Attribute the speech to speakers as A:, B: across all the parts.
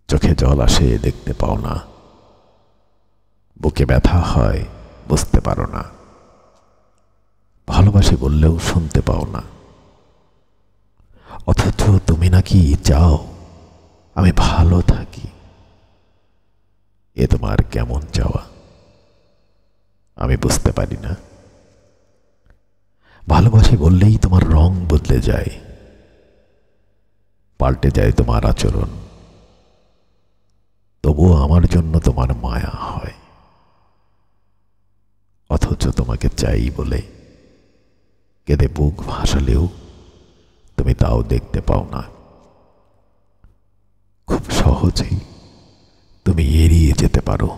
A: চোখে জল আসে দেখতে পাও না, বুকে ব্যথা হয় বুঝতে পারো না, ভালোবাসি বললেও শুনতে পাও না। অথচ তুমি নাকি চাও আমি ভালো থাকি। এ তোমার কেমন চাওয়া আমি বুঝতে পারি না। ভালোবাসি বললেই তোমার রং বদলে যায়, পাল্টে যায় তোমার আচরণ, তবুও আমার জন্য তোমার মায়া হয়। অথচ তোমাকে চাই বলে কেঁদে বুক ভাসালেও তুমি তাও দেখতে পাও না। খুব সহজেই তুমি এড়িয়ে যেতে পারো।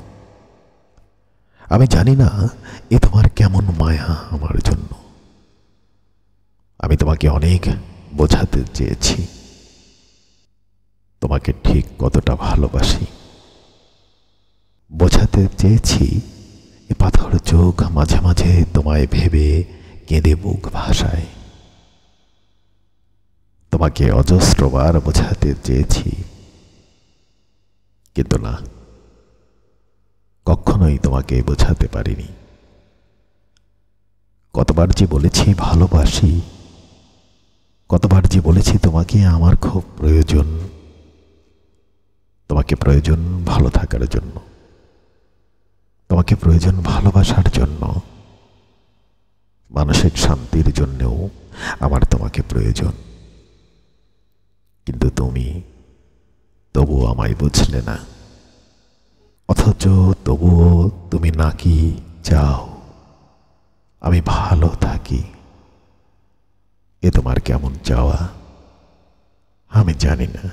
A: আমি জানি না এ তোমার কেমন মায়া আমার জন্য। আমি তোমাকে অনেক বোঝাতে চেয়েছি তোমাকে ঠিক কতটা ভালোবাসি। বোঝাতে চেয়েছি এ পাথর চোখ মাঝে মাঝে তোমায় ভেবে কেঁদে বুক ভাসায়। তোমাকে অজস্রবার বোঝাতে চেয়েছি, কিন্তু না, কখনোই তোমাকে বোঝাতে পারিনি। কতবার যে বলেছি ভালোবাসি, কতবার যে বলেছি তোমাকে আমার খুব প্রয়োজন, তোমাকে প্রয়োজন ভালো থাকার জন্য, তোমাকে প্রয়োজন ভালোবাসার জন্য, মানসিক শান্তির জন্যও আমার তোমাকে প্রয়োজন। কিন্তু তুমি তবুও আমায় বুঝলে না। অথচ তবুও তুমি নাকি চাও আমি ভালো থাকি। এ তোমার কেমন চাওয়া আমি জানি না।